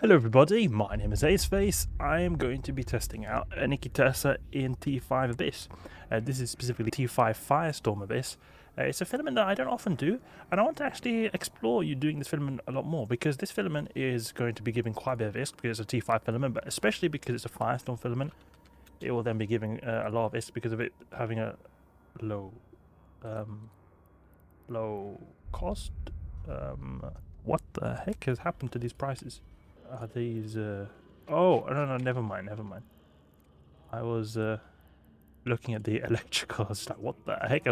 Hello everybody, my name is Aceface. I am going to be testing out an Ikitursa in T5 Abyss. This is specifically T5 Firestorm Abyss. It's a filament that I don't often do, and I want to actually explore you doing this filament a lot more, because this filament is going to be giving quite a bit of ISK because it's a T5 filament, but especially because it's a Firestorm filament, it will then be giving a lot of ISK because of it having a low cost. What the heck has happened to these prices? Are these oh no, never mind. I was looking at the electrical. I was like, what the heck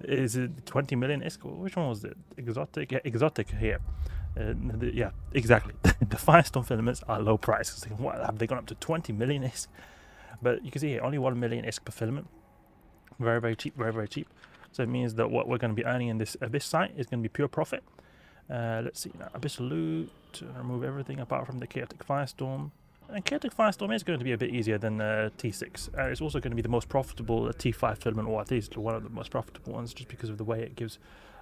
is it? 20 million ISK? Which one was it? Exotic? Yeah, exotic here. Yeah, exactly. The Firestorm filaments are low price. What, have they gone up to 20 million ISK? But you can see here, only 1 million ISK per filament. Very cheap, very cheap. So it means that what we're going to be earning in this Abyss site is going to be pure profit. Let's see now. Abyssal loot, remove everything apart from the Chaotic Firestorm. And Chaotic Firestorm is going to be a bit easier than T6. It's also going to be the most profitable T5 filament, or at least one of the most profitable ones, just because of the way it gives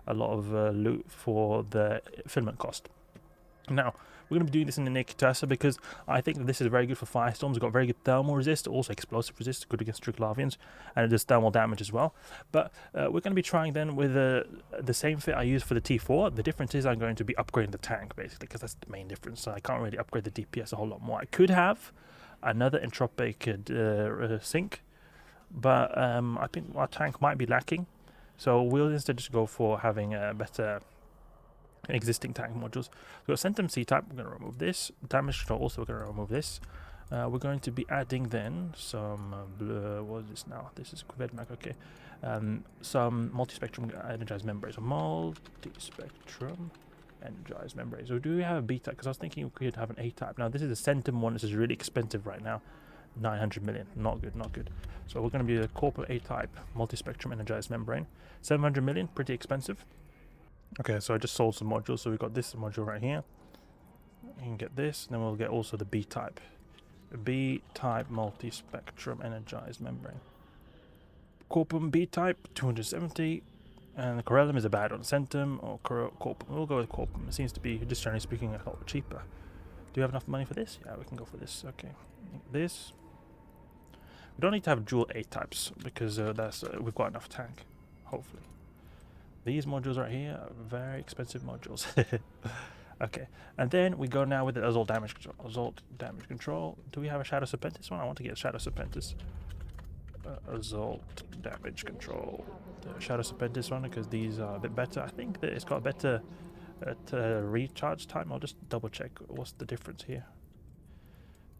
a lot of loot for the filament cost. Now, we're going to be doing this in the Ikitursa because I think that this is very good for Firestorms. It's got very good thermal resist, also explosive resist, good against Triglavians, and it does thermal damage as well. But we're going to be trying then with the same fit I used for the T4. The difference is I'm going to be upgrading the tank, basically, because that's the main difference. So I can't really upgrade the DPS a whole lot more. I could have another Entropic sink, but I think our tank might be lacking. So we'll instead just go for having a better existing tank modules. So Centum C type, we're going to remove this. Damage control, also we're going to remove this. We're going to be adding then some what is this now? This is Quvedmac, okay. Some multispectrum energized membranes. So multispectrum energized membranes. So do we have a B type? Because I was thinking we could have an A type. Now this is a Centum one. This is really expensive right now. 900 million, not good. So we're going to be a Corpum A type multispectrum energized membrane. 700 million, pretty expensive. Okay, so I just sold some modules. So we've got this module right here. You can get this, and then we'll get also the B type. B type multi-spectrum energized membrane. Corpum B type, 270. And the Corellum is a bad one. Centum or Corpum. We'll go with Corpum. It seems to be, just generally speaking, a lot cheaper. Do you have enough money for this? Yeah, we can go for this. Okay. This. We don't need to have dual A types because that's we've got enough tank, hopefully. These modules right here are very expensive modules. Okay, and then we go now with the Assault damage control. Assault damage control. Do we have a Shadow Serpentis one? I want to get a Shadow Serpentis. Assault damage control. The Shadow Serpentis one, because these are a bit better. I think that it's got a better recharge time. I'll just double check what's the difference here.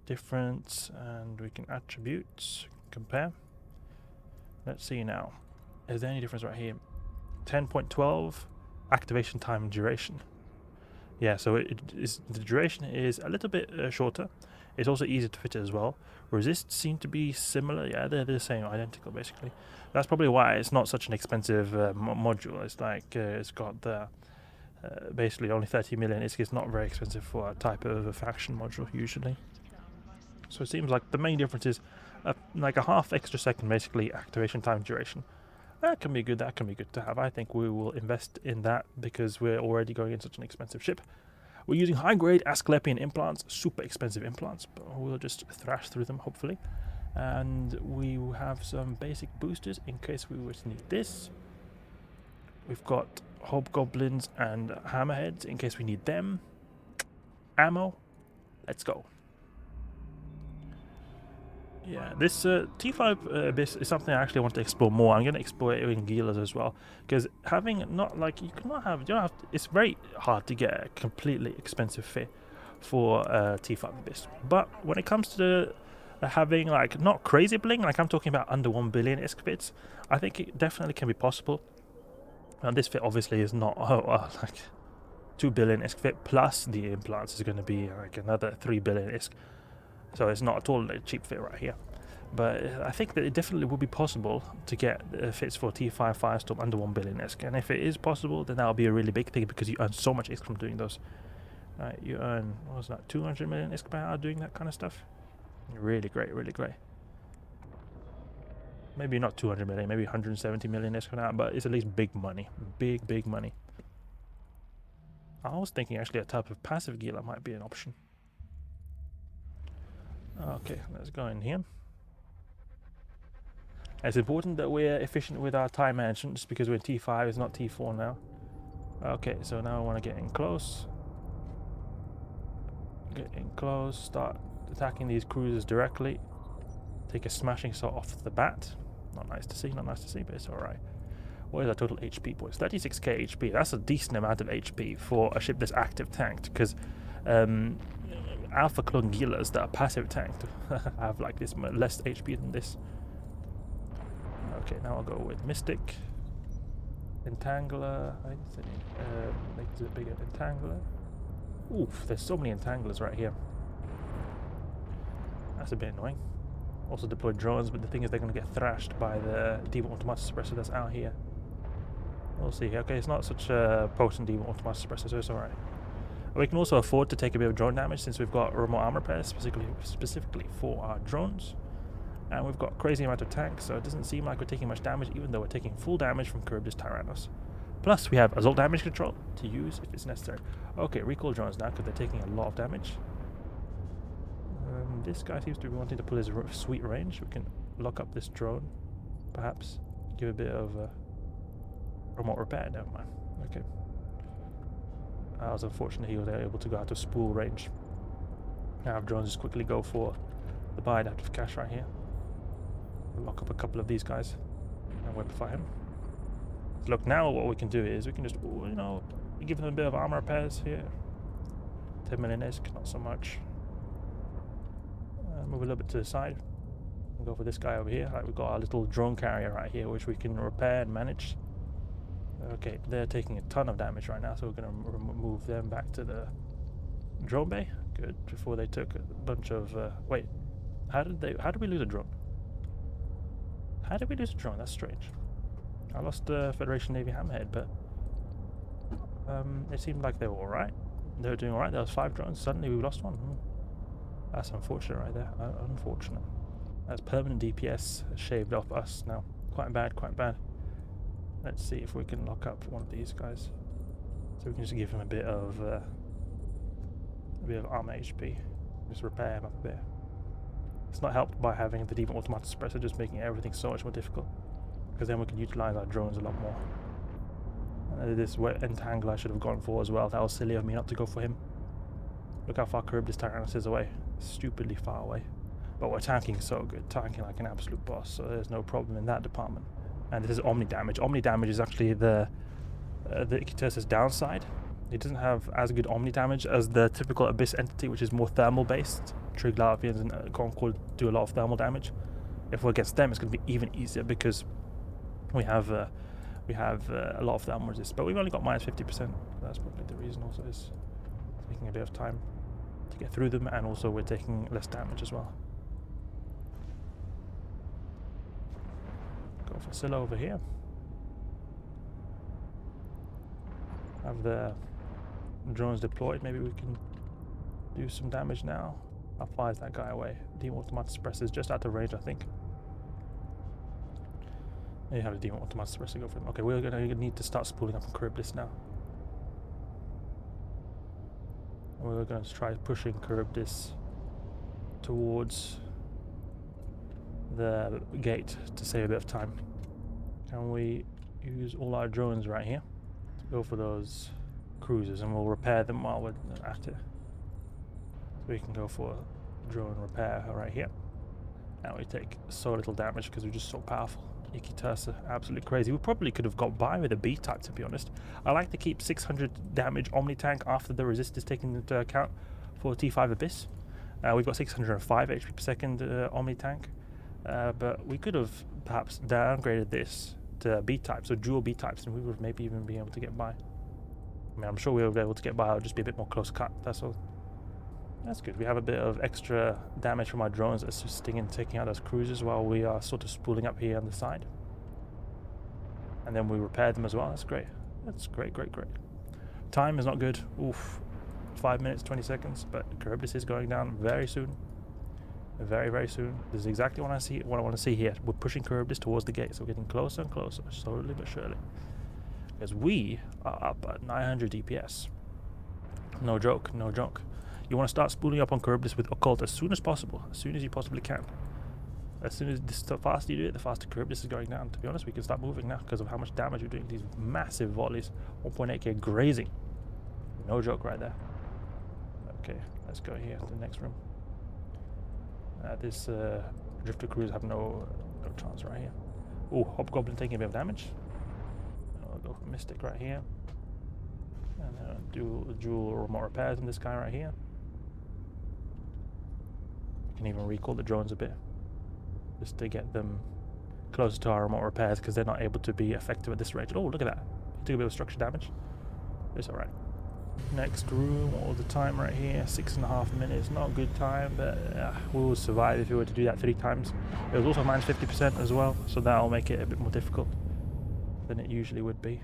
Difference, and we can attributes, compare. Let's see now. Is there any difference right here? 10.12 activation time and duration. Yeah, so the duration is a little bit shorter. It's also easier to fit it as well. Resists seem to be similar. Yeah, they're the same, identical basically. That's probably why it's not such an expensive module. It's like it's got the basically only 30 million. It's not very expensive for a type of a faction module usually. So it seems like the main difference is like a half extra second basically activation time duration. That can be good to have. I think we will invest in that because we're already going in such an expensive ship. We're using high-grade Asklepian implants, super expensive implants, but we'll just thrash through them, hopefully. And we will have some basic boosters in case we were to need this. We've got Hobgoblins and Hammerheads in case we need them. Ammo. Let's go. Yeah, this T5 Abyss is something I actually want to explore more. I'm going to explore it in Gilas as well, because having not like you don't have it's very hard to get a completely expensive fit for T5 Abyss. But when it comes to having like not crazy bling, like I'm talking about under 1 billion ISK fits, I think it definitely can be possible. And this fit obviously is not like 2 billion ISK fit plus the implants is going to be like another 3 billion ISK. So it's not at all a cheap fit right here. But I think that it definitely would be possible to get fits for T5 Firestorm under 1 billion ISK. And if it is possible, then that will be a really big thing because you earn so much ISK from doing those. Right, you earn, what was that, 200 million ISK per hour doing that kind of stuff? Really great. Maybe not 200 million, maybe 170 million ISK per hour, but it's at least big money. Big money. I was thinking actually a type of passive Gila might be an option. Okay, let's go in here. It's important that we're efficient with our time management, just because we're in T5, it's not T4 now. Okay, so now I want to get in close. Get in close, start attacking these cruisers directly. Take a smashing shot off the bat. Not nice to see, not nice to see, but it's alright. What is our total HP, boys? 36k HP. That's a decent amount of HP for a ship that's active tanked, because Alpha Clongilas that are passive tanked have like this less HP than this. Okay, now I'll go with Mystic. Entangler. I think it's make it a bit bigger. Entangler. Oof, there's so many Entanglers right here. That's a bit annoying. Also deploy drones, but the thing is they're going to get thrashed by the Demon Automatic Suppressor that's out here. We'll see. Okay, it's not such a potent Demon Automatic Suppressor, so it's alright. We can also afford to take a bit of drone damage since we've got remote armor pairs specifically for our drones. And we've got crazy amount of tanks, so it doesn't seem like we're taking much damage, even though we're taking full damage from Charybdis Tyrannos. Plus, we have Assault damage control to use if it's necessary. Okay, recall drones now, because they're taking a lot of damage. This guy seems to be wanting to pull his sweet range. We can lock up this drone, perhaps. Give a bit of remote repair. Never mind. Okay. I was unfortunate he was able to go out of spool range. Now have drones just quickly go for the bind out of cash right here. We'll lock up a couple of these guys and Webify him. So look, now what we can do is we can just, you know, give them a bit of armor repairs here. 10 million ISK, not so much. Move a little bit to the side. We'll go for this guy over here. Right, we've got our little drone carrier right here, which we can repair and manage. Okay, they're taking a ton of damage right now, so we're going to move them back to the drone bay. Good. Before they took a bunch of. Wait, how did we lose a drone? How did we lose a drone? That's strange. I lost the Federation Navy Hammerhead, but it seemed like they were all right. They were doing all right. There was 5 drones. Suddenly we lost one. That's unfortunate right there. Unfortunate. That's permanent DPS shaved off us now. Quite bad, quite bad. Let's see if we can lock up one of these guys. So we can just give him a bit of armor HP. Just repair him up a bit. It's not helped by having the Demon Automatic Suppressor just making everything so much more difficult. Because then we can utilize our drones a lot more. This Entangler I should have gone for as well. That was silly of me not to go for him. Look how far Charybdis Tyrannos is away. Stupidly far away. But we're tanking so good. Tanking like an absolute boss. So there's no problem in that department. And this is Omni damage. Omni damage is actually the Ikitursa's downside. It doesn't have as good Omni damage as the typical Abyss entity, which is more thermal based. Triglavians and Concord do a lot of thermal damage. If we're against them, it's going to be even easier because we have a lot of thermal resist. But we've only got minus 50%. That's probably the reason. Also, is taking a bit of time to get through them, and also we're taking less damage as well. Go for Scylla over here. Have the drones deployed. Maybe we can do some damage now. How far is that guy away? Demon Automatic Suppressor is just out of range, I think. You have a Demon Automatic Suppressor go for him. Okay, we're going to need to start spooling up on Charybdis now. We're going to try pushing Charybdis towards the gate to save a bit of time. Can we use all our drones right here to go for those cruisers, and we'll repair them while we're at it. So we can go for drone repair right here. Now we take so little damage because we're just so powerful. Ikitursa, absolutely crazy. We probably could have got by with a B-type, to be honest. I like to keep 600 damage Omni tank after the resist is taken into account for T5 Abyss. We've got 605 HP per second Omni tank, but we could have perhaps downgraded this to B-type, so dual B-types, and we would maybe even be able to get by. I mean, I'm sure we would be able to get by. It'll just be a bit more close cut. That's all. That's good. We have a bit of extra damage from our drones assisting in taking out those cruisers while we are sort of spooling up here on the side. And then we repair them as well. That's great. That's great, great, great. Time is not good. Oof. 5 minutes, 20 seconds. But Charybdis is going down very soon. Very, very soon. This is exactly what I want to see here. We're pushing Charybdis towards the gate. So we're getting closer and closer, slowly but surely. Because we are up at 900 DPS. No joke, no joke. You want to start spooling up on Charybdis with Occult as soon as possible, as soon as you possibly can. As soon as the faster you do it, the faster Charybdis is going down. To be honest, we can start moving now because of how much damage we're doing. These massive volleys, 1.8k grazing. No joke right there. Okay, let's go here to the next room. This Drifter Crews have no chance right here. Oh, Hobgoblin taking a bit of damage. I'll go for Mystic right here. And then dual remote repairs in this guy right here. We can even recall the drones a bit, just to get them closer to our remote repairs, because they're not able to be effective at this range. Oh, look at that. He took a bit of structure damage. It's alright. Next room, all the time right here. 6.5 minutes. Not a good time, but we will survive if we were to do that 3 times. It was also minus 50% as well, so that'll make it a bit more difficult than it usually would be.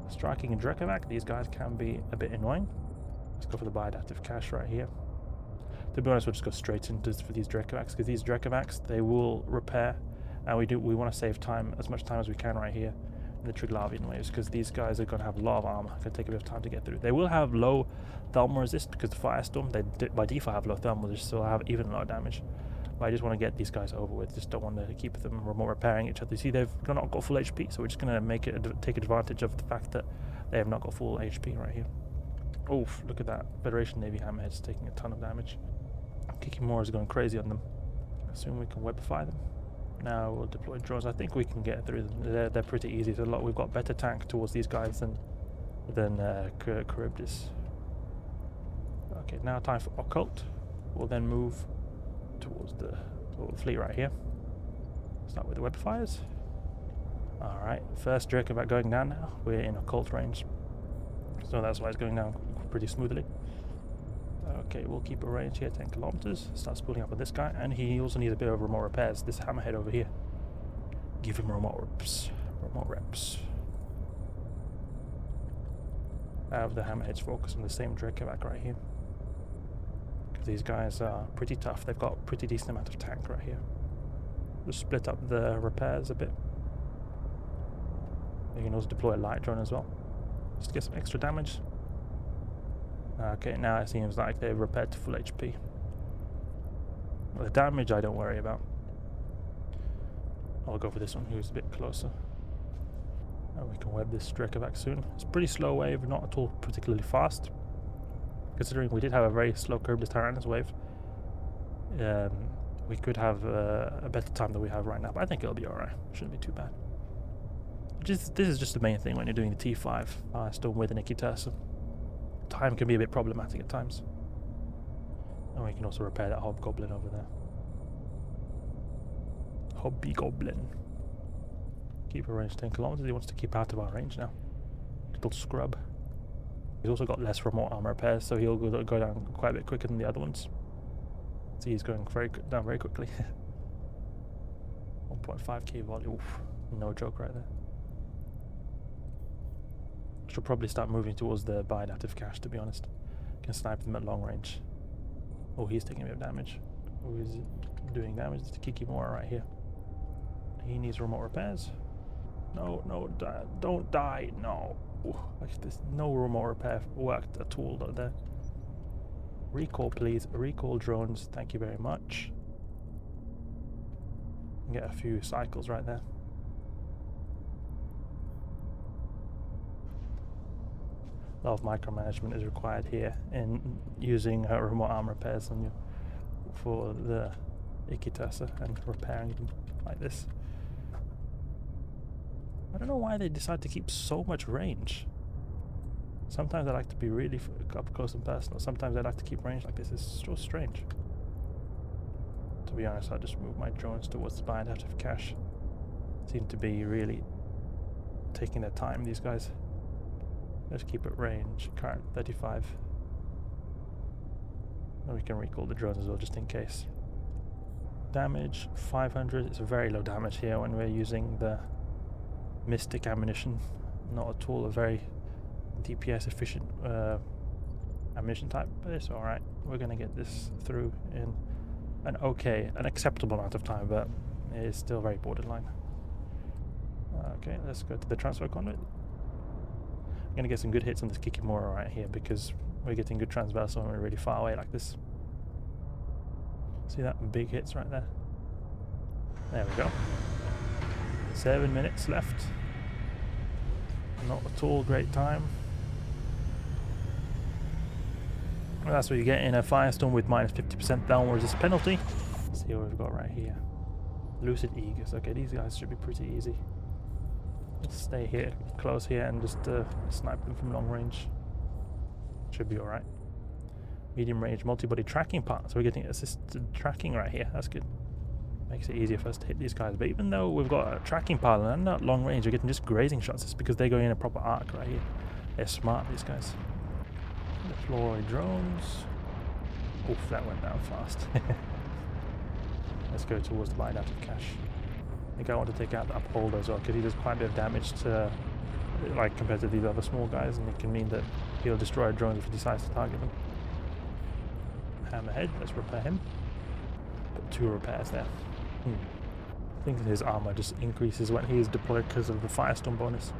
Striking and Drekavac, these guys can be a bit annoying. Let's go for the bioadaptive cache right here. To be honest, we'll just go straight into for these Drekavacs, because these Drekavacs, they will repair, and we want to save time, as much time as we can right here in the Triglavian waves, because these guys are going to have a lot of armor. It's going to take a bit of time to get through. They will have low thermal resist because the Firestorm, they by default have low thermal resist, so they'll have even lower damage. But I just want to get these guys over with. Just don't want to keep them remote repairing each other. You see, they've not got full HP, so we're just going to make it take advantage of the fact that they have not got full HP right here. Oof, look at that. Federation Navy Hammerhead's taking a ton of damage. Kikimora is going crazy on them. Assume we can Webify them. Now we'll deploy drones. I think we can get through them. They're pretty easy. So we've got better tank towards these guys than Charybdis. Okay, now time for Occult. We'll then move towards the fleet right here. Start with the Webifiers. Alright, first Drekavac going down now. We're in Occult range, so that's why it's going down pretty smoothly. Okay, we'll keep a range here, 10 kilometers. Start spooling up with this guy, and he also needs a bit of remote repairs. This Hammerhead over here. Give him remote reps. Remote reps. I have the Hammerheads focus on the same Drekavac right here, because these guys are pretty tough. They've got a pretty decent amount of tank right here. Just split up the repairs a bit. You can also deploy a light drone as well, just to get some extra damage. Okay, now it seems like they've repaired to full HP. The damage I don't worry about. I'll go for this one, who's a bit closer. And we can web this Drekavac soon. It's a pretty slow wave, not at all particularly fast, considering we did have a very slow Charybdis Tyrannus wave. We could have a better time than we have right now, but I think it'll be alright. Shouldn't be too bad. This is just the main thing when you're doing the T5 Firestorm with an Ikitursa. Time can be a bit problematic at times. And we can also repair that Hobgoblin over there. Hobgoblin. Keep a range 10 kilometers. He wants to keep out of our range now. Little scrub. He's also got less remote armor repairs, so he'll go down quite a bit quicker than the other ones. See, he's going down very quickly. 1.5k volley. Oof, no joke right there. Should probably start moving towards the bioadaptive cache, to be honest. Can snipe them at long range. Oh, he's taking a bit of damage. Oh, he's doing damage to Kikimora right here. He needs remote repairs. No, don't die. No. Ooh, like this, no remote repair worked at all there. Recall, please. Recall drones. Thank you very much. Get a few cycles right there. A lot of micromanagement is required here in using remote arm repairs on you for the Ikitursa and repairing them like this. I don't know why they decide to keep so much range. Sometimes I like to be really up close and personal. Sometimes I like to keep range like this. It's so strange. To be honest, I'll just move my drones towards the bioadaptive cache. Seem to be really taking their time, these guys. Let's keep it range, current 35. And we can recall the drones as well, just in case. Damage, 500. It's a very low damage here when we're using the Mystic ammunition. Not at all a very DPS efficient ammunition type, but it's alright. We're going to get this through in an acceptable amount of time, but it is still very borderline. Okay, let's go to the transfer conduit. I'm going to get some good hits on this Kikimora right here, because we're getting good transversal when we're really far away like this. See that? Big hits right there. There we go. 7 minutes left. Not at all great time. Well, that's what you get in a Firestorm with minus 50% downward resist penalty. Let's see what we've got right here. Lucid Aegis. Okay, these guys should be pretty easy. Let's stay here, close here, and just snipe them from long range. Should be alright. Medium range multi-body tracking part. So we're getting assisted tracking right here. That's good. Makes it easier for us to hit these guys. But even though we've got a tracking pile and not long range, we're getting just grazing shots. It's because they're going in a proper arc right here. They're smart, these guys. Deploy drones. Oof, that went down fast. Let's go towards the bind out of cash. I think I want to take out the upholder as well, because he does quite a bit of damage to, like, compared to these other small guys, and it can mean that he'll destroy drones if he decides to target them. Hammerhead, let's repair him. Put 2 repairs there. I think his armor just increases when he is deployed because of the Firestorm bonus.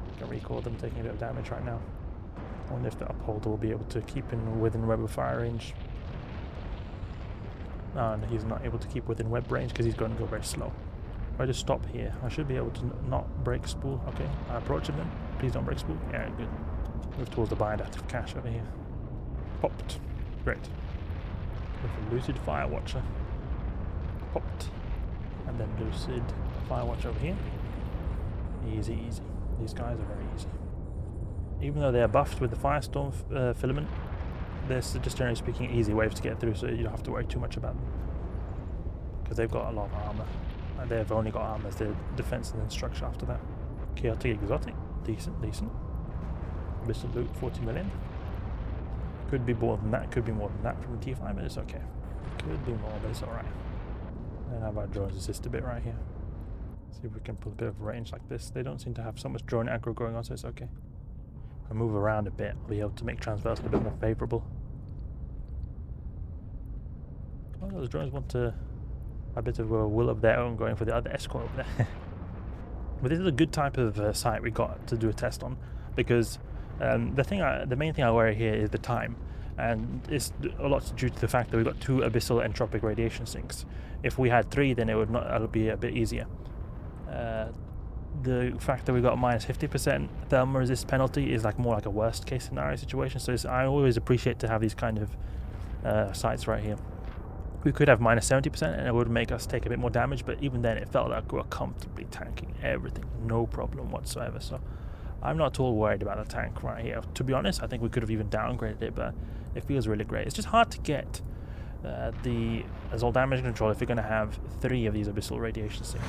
You can recall them taking a bit of damage right now. I wonder if the upholder will be able to keep in within Webifier range. No, he's not able to keep within web range because he's going to go very slow. If I just stop here, I should be able to not break spool. Okay, I approach him then. Please don't break spool. Yeah, good. Move towards the bind out of cash over here. Popped. Great. With a Lucid Firewatcher. Popped. And then Lucid Firewatch over here. Easy, easy. These guys are very easy. Even though they're buffed with the Firestorm filament, they're just generally speaking easy waves to get through, so you don't have to worry too much about them. Because they've got a lot of armor. And they've only got armor as their defense and then structure after that. Chaotic Exotic. Decent, decent. Abyssal loot, 40 million. Could be more than that, could be more than that from the T5, but it's okay. Could be more, but it's alright. And how about drones assist a bit right here? See if we can pull a bit of range like this. They don't seem to have so much drone aggro going on, so it's okay. I'll move around a bit, I'll be able to make transversal a bit more favourable. Well, those drones want a bit of a will of their own going for the other escort over there. But this is a good type of site we got to do a test on, because the main thing I worry here is the time, and it's a lot due to the fact that we've got 2 Abyssal Entropic radiation sinks. If we had 3, then it'll be a bit easier. The fact that we got minus 50% thermal resist penalty is more like a worst case scenario situation, so I always appreciate to have these kind of sites right here. We could have minus 70% and it would make us take a bit more damage, but even then it felt like we were comfortably tanking everything, no problem whatsoever. So I'm not at all worried about the tank right here. To be honest, I think we could have even downgraded it, but it feels really great. It's just hard to get the Abyssal damage control if you're going to have 3 of these Abyssal radiation sinks.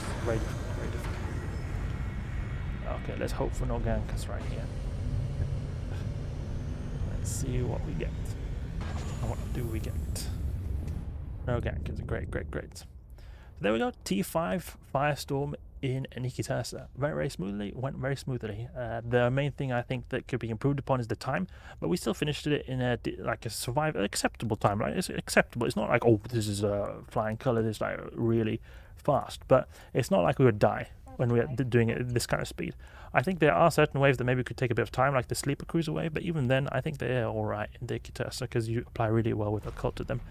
Okay, let's hope for no gankas right here. Let's see what we get. What do we get? No gankas. Great, great, great. So there we go. T5 Firestorm in Ikitursa. Very smoothly. Went very smoothly. The main thing I think that could be improved upon is the time, but we still finished it in a acceptable time. Right? It's acceptable. It's not like, oh, this is a flying color. This is really fast, but it's not like we would die when we are doing it at this kind of speed. I think there are certain waves that maybe could take a bit of time, like the Sleeper Cruiser wave, but even then, I think they're alright in the Ikitursa because you apply really well with Occult to them.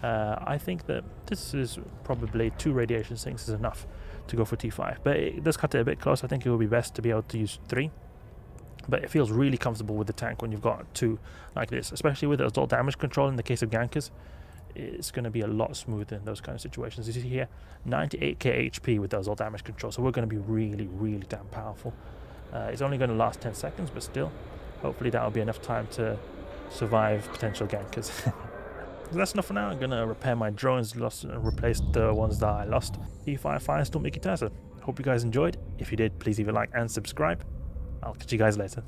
I think that this is probably 2 radiation sinks is enough to go for T5, but it does cut it a bit close. I think it would be best to be able to use 3, but it feels really comfortable with the tank when you've got 2 like this, especially with Abyssal damage control in the case of gankas. It's going to be a lot smoother in those kind of situations. You see here, 98k HP with Abyssal damage control, so we're going to be really, really damn powerful. It's only going to last 10 seconds, but still, hopefully that will be enough time to survive potential gankas. That's enough for now. I'm going to repair my drones lost and replace the ones that I lost. T5 Firestorm Ikitursa. Hope you guys enjoyed. If you did, please leave a like and subscribe. I'll catch you guys later.